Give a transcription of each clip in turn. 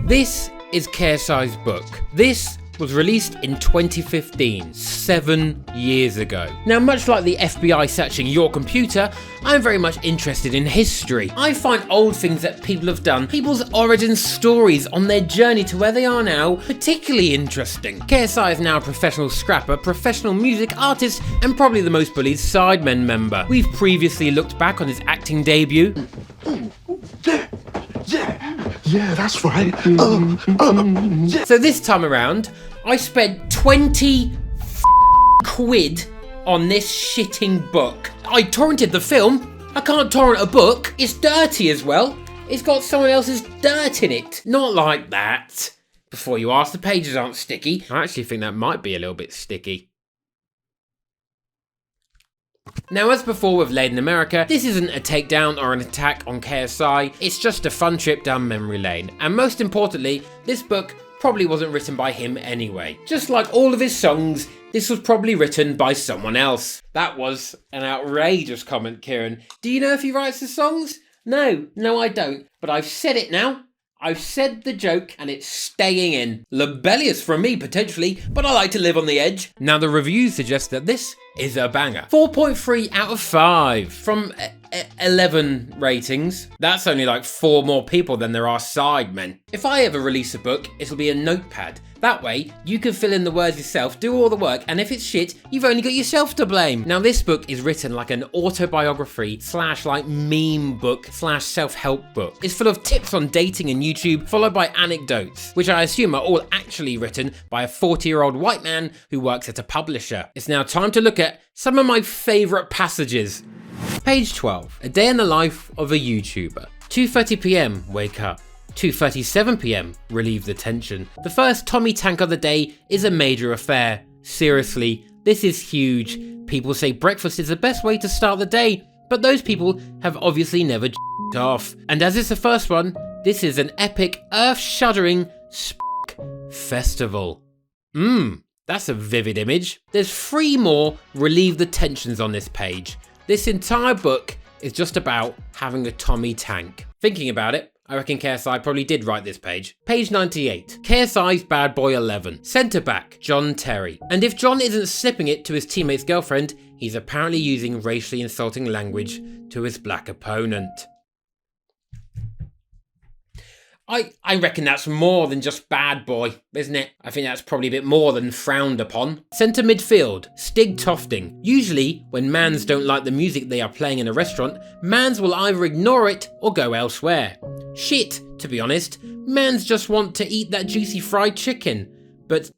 This is KSI's book. This was released in 2015, 7 years ago. Now, much like the FBI searching your computer, I'm very much interested in history. I find old things that people have done, people's origin stories on their journey to where they are now, particularly interesting. KSI is now a professional scrapper, professional music artist, and probably the most bullied Sidemen member. We've previously looked back on his acting debut. Yeah, that's right. So this time around, I spent 20 quid on this shitting book. I torrented the film. I can't torrent a book. It's dirty as well. It's got someone else's dirt in it. Not like that. Before you ask, the pages aren't sticky. I actually think that might be a little bit sticky. Now, as before with Laid in America, this isn't a takedown or an attack on KSI, it's just a fun trip down memory lane. And most importantly, this book probably wasn't written by him anyway. Just like all of his songs, this was probably written by someone else. That was an outrageous comment, Ciarán. Do you know if he writes the songs? No, I don't. But I've said it now. I've said the joke and it's staying in. Libellious from me potentially, but I like to live on the edge. Now the reviews suggest that this is a banger. 4.3 out of 5 from 11 ratings. That's only like 4 more people than there are Sidemen. If I ever release a book, it'll be a notepad. That way, you can fill in the words yourself, do all the work, and if it's shit, you've only got yourself to blame. Now, this book is written like an autobiography / like meme book / self-help book. It's full of tips on dating and YouTube, followed by anecdotes, which I assume are all actually written by a 40-year-old white man who works at a publisher. It's now time to look at some of my favourite passages. Page 12. A day in the life of a YouTuber. 2:30 PM, wake up. 2:37 PM, relieve the tension. The first Tommy tank of the day is a major affair. Seriously, this is huge. People say breakfast is the best way to start the day, but those people have obviously never off. And as it's the first one, this is an epic, earth-shuddering festival. That's a vivid image. There's 3 more relieve the tensions on this page. This entire book is just about having a Tommy tank. Thinking about it, I reckon KSI probably did write this page. Page 98. KSI's Bad Boy 11. Centre back, John Terry. And if John isn't slipping it to his teammate's girlfriend, he's apparently using racially insulting language to his black opponent. I reckon that's more than just bad boy, isn't it? I think that's probably a bit more than frowned upon. Centre midfield, Stig Tofting. Usually, when mans don't like the music they are playing in a restaurant, mans will either ignore it or go elsewhere. Shit, to be honest. Mans just want to eat that juicy fried chicken. But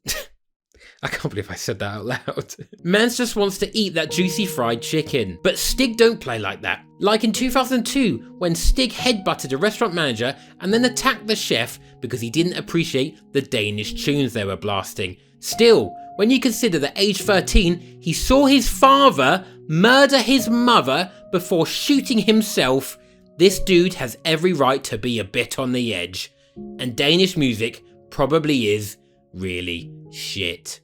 I can't believe I said that out loud. Mans just wants to eat that juicy fried chicken. But Stig don't play like that. Like in 2002, when Stig headbutted a restaurant manager and then attacked the chef because he didn't appreciate the Danish tunes they were blasting. Still, when you consider that age 13, he saw his father murder his mother before shooting himself, this dude has every right to be a bit on the edge. And Danish music probably is really shit.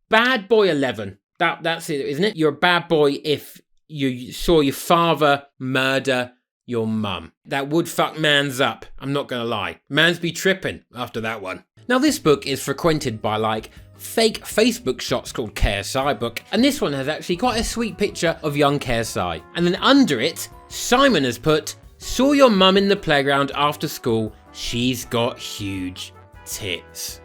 Bad Boy 11. That's it, isn't it? You're a bad boy if you saw your father murder your mum. That would fuck mans up, I'm not gonna lie. Mans be tripping after that one. Now this book is frequented by like fake Facebook shots called KSI book, and this one has actually quite a sweet picture of young KSI. And then under it, Simon has put, saw your mum in the playground after school, she's got huge tits.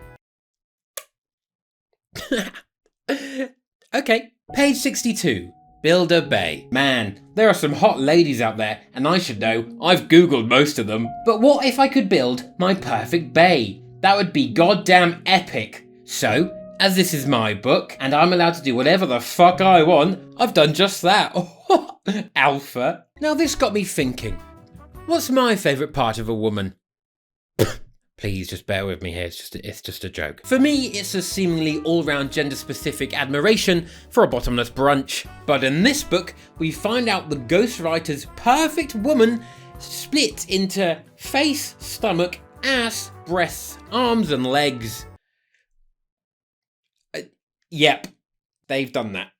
Okay, page 62. Builder Bay. Man, there are some hot ladies out there, and I should know, I've googled most of them. But what if I could build my perfect bay? That would be goddamn epic. So, as this is my book, and I'm allowed to do whatever the fuck I want, I've done just that. Alpha. Now this got me thinking, what's my favourite part of a woman? Please just bear with me here, it's just a joke. For me, it's a seemingly all-round gender-specific admiration for a bottomless brunch. But in this book, we find out the ghostwriter's perfect woman split into face, stomach, ass, breasts, arms and legs. Yep, they've done that.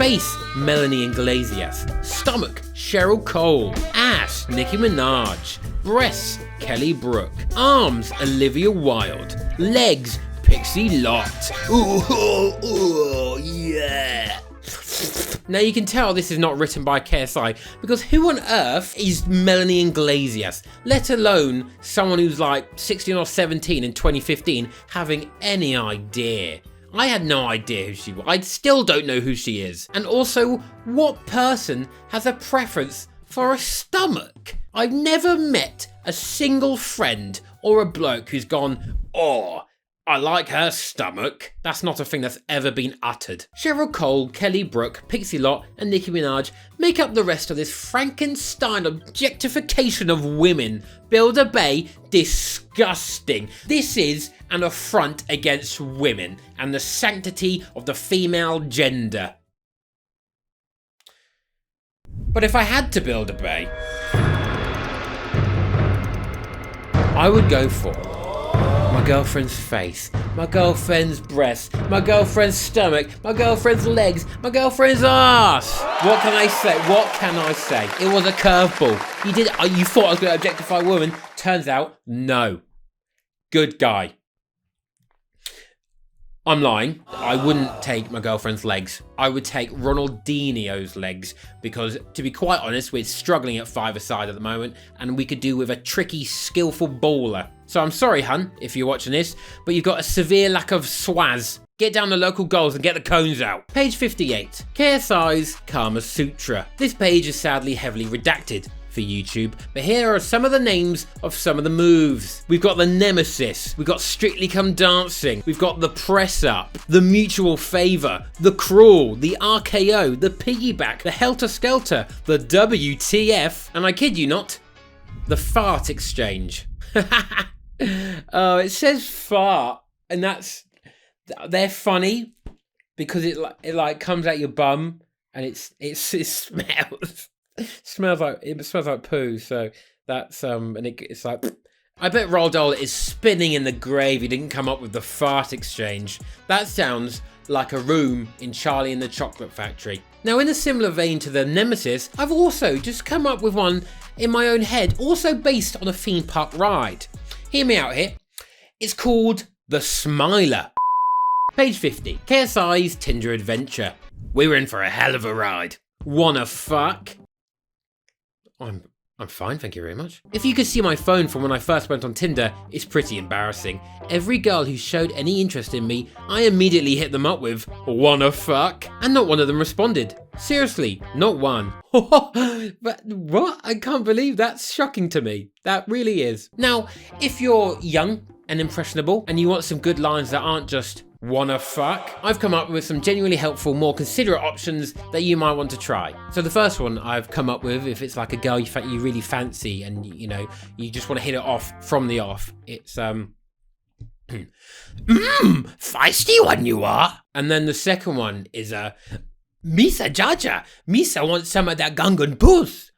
Face, Melanie Iglesias. Stomach, Cheryl Cole. Ass, Nicki Minaj. Breasts, Kelly Brook. Arms, Olivia Wilde. Legs, Pixie Lott. Ooh, yeah. Now you can tell this is not written by KSI, because who on earth is Melanie Iglesias, let alone someone who's like 16 or 17 in 2015 having any idea? I had no idea who she was. I still don't know who she is. And also, what person has a preference for a stomach? I've never met a single friend or a bloke who's gone, oh, I like her stomach. That's not a thing that's ever been uttered. Cheryl Cole, Kelly Brook, Pixie Lott and Nicki Minaj make up the rest of this Frankenstein objectification of women. Builder Bay, disgusting. This is an affront against women and the sanctity of the female gender. But if I had to build a bay, I would go for my girlfriend's face, my girlfriend's breasts, my girlfriend's stomach, my girlfriend's legs, my girlfriend's ass. What can I say? What can I say? It was a curveball. You thought I was going to objectify women. Turns out, no. Good guy. I'm lying. I wouldn't take my girlfriend's legs. I would take Ronaldinho's legs because, to be quite honest, we're struggling at five-a-side at the moment and we could do with a tricky, skillful baller. So I'm sorry, hun, if you're watching this, but you've got a severe lack of swaz. Get down the local goals and get the cones out. Page 58. KSI's Kama Sutra. This page is sadly heavily redacted for YouTube, but here are some of the names of some of the moves. We've got the Nemesis, we've got Strictly Come Dancing, we've got the Press Up, the Mutual Favour, the Crawl, the RKO, the Piggyback, the Helter Skelter, the WTF, and I kid you not, the Fart Exchange. Oh, it says fart, and they're funny because it comes out your bum and it smells. It smells like poo, so that's and it's like, I bet Roald Dahl is spinning in the grave he didn't come up with the Fart Exchange. That sounds like a room in Charlie and the Chocolate Factory. Now, in a similar vein to the Nemesis, I've also just come up with one in my own head, also based on a theme park ride. Hear me out here. It's called the Smiler. Page 50. KSI's Tinder Adventure. We were in for a hell of a ride. Wanna fuck? I'm fine, thank you very much. If you could see my phone from when I first went on Tinder, it's pretty embarrassing. Every girl who showed any interest in me, I immediately hit them up with, wanna fuck? And not one of them responded. Seriously, not one. But what? I can't believe that's shocking to me. That really is. Now, if you're young and impressionable and you want some good lines that aren't just wanna fuck, I've come up with some genuinely helpful, more considerate options that you might want to try. So the first one I've come up with, if it's like a girl you really fancy and you know you just want to hit it off from the off, it's feisty one you are. And then the second one is Misa Jaja, Misa wants some of that Gungan puss.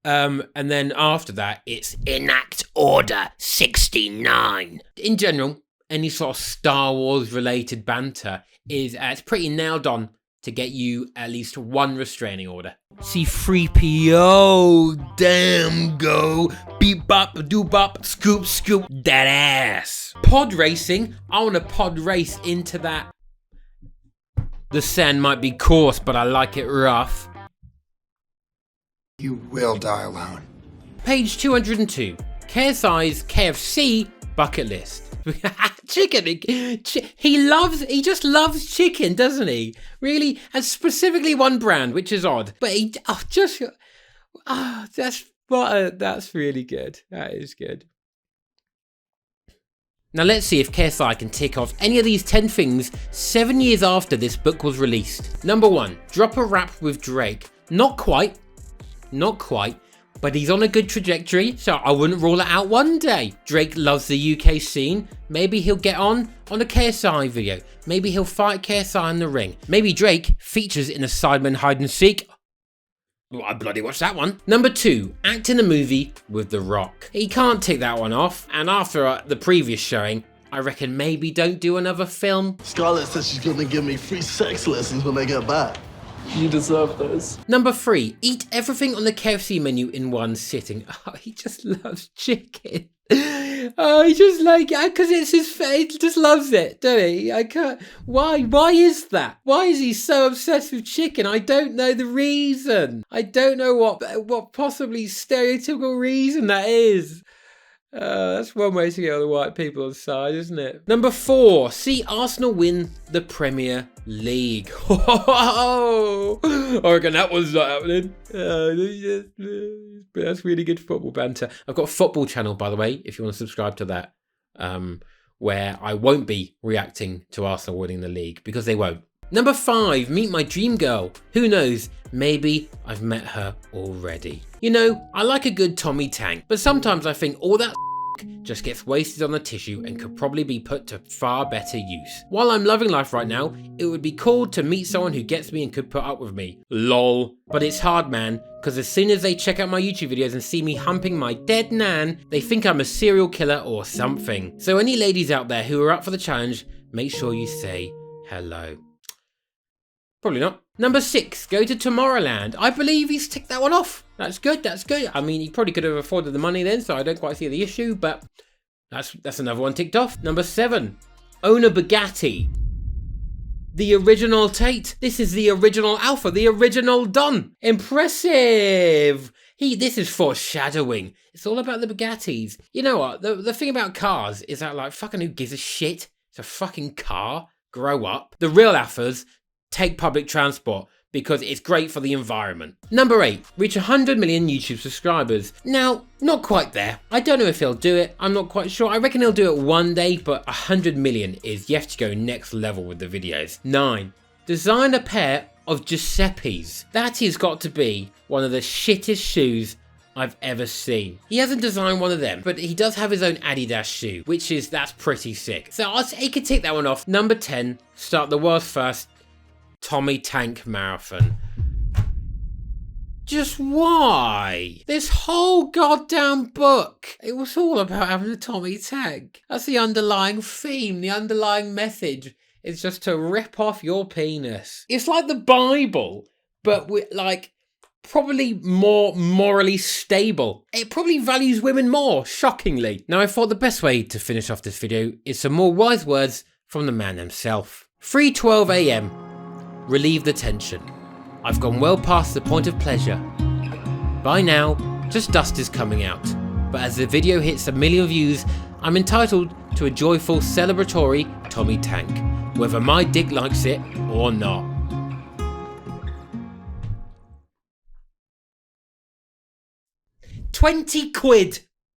And then after that it's enact order 69. In general, any sort of Star Wars related banter is it's pretty nailed on to get you at least one restraining order. C-3PO, damn go, beep bop, doo bop, scoop scoop, that ass. Pod racing, I want to pod race into that. The sand might be coarse, but I like it rough. You will die alone. Page 202, KSI's KFC Bucket List. Chicken. He just loves chicken, doesn't he? Really, and specifically one brand, which is odd. But that's really good. That is good. Now let's see if KSI can tick off any of these 10 things 7 years after this book was released. Number 1, drop a rap with Drake. Not quite, but he's on a good trajectory, so I wouldn't rule it out one day. Drake loves the UK scene. Maybe he'll get on a KSI video. Maybe he'll fight KSI in the ring. Maybe Drake features in a Sidemen hide and seek. Well, I bloody watched that one. Number 2, act in a movie with The Rock. He can't tick that one off, and after the previous showing, I reckon maybe don't do another film. Scarlett says she's gonna give me free sex lessons when I get back. You deserve those. Number 3, eat everything on the KFC menu in one sitting. Oh, he just loves chicken. Oh, he just because it's his face, he just loves it, doesn't he? I can't, why is that? Why is he so obsessed with chicken? I don't know the reason. I don't know what possibly stereotypical reason that is. That's one way to get all the white people on side, isn't it? Number 4, see Arsenal win the Premier League. Oh, I reckon that one's not happening. That's really good football banter. I've got a football channel, by the way, if you want to subscribe to that, where I won't be reacting to Arsenal winning the league, because they won't. Number 5, meet my dream girl. Who knows, maybe I've met her already. You know, I like a good Tommy Tank, but sometimes I think all that just gets wasted on the tissue and could probably be put to far better use. While I'm loving life right now, it would be cool to meet someone who gets me and could put up with me. LOL. But it's hard, man, because as soon as they check out my YouTube videos and see me humping my dead nan, they think I'm a serial killer or something. So any ladies out there who are up for the challenge, make sure you say hello. Probably not. Number 6, go to Tomorrowland. I believe he's ticked that one off. That's good, that's good. I mean, he probably could have afforded the money then, so I don't quite see the issue, but that's another one ticked off. Number 7, own a Bugatti. The original Tate. This is the original Alpha, the original Don. Impressive. This is foreshadowing. It's all about the Bugattis. You know what? The thing about cars is that, like, fucking who gives a shit? It's a fucking car. Grow up. The real Alphas take public transport because it's great for the environment. Number 8, reach 100 million YouTube subscribers. Now, not quite there. I don't know if he'll do it. I'm not quite sure. I reckon he'll do it one day, but 100 million is yet to go next level with the videos. 9, design a pair of Giuseppe's. That has got to be one of the shittest shoes I've ever seen. He hasn't designed one of them, but he does have his own Adidas shoe, that's pretty sick. So I'll say he could take that one off. Number 10, start the world's first Tommy Tank Marathon. Just why? This whole goddamn book, it was all about having a Tommy Tank. That's the underlying theme, the underlying message. It's just to rip off your penis. It's like the Bible, but with probably more morally stable. It probably values women more, shockingly. Now I thought the best way to finish off this video is some more wise words from the man himself. 3:12 AM. Relieve the tension. I've gone well past the point of pleasure. By now, just dust is coming out. But as the video hits 1 million views, I'm entitled to a joyful celebratory Tommy Tank, whether my dick likes it or not. 20 quid!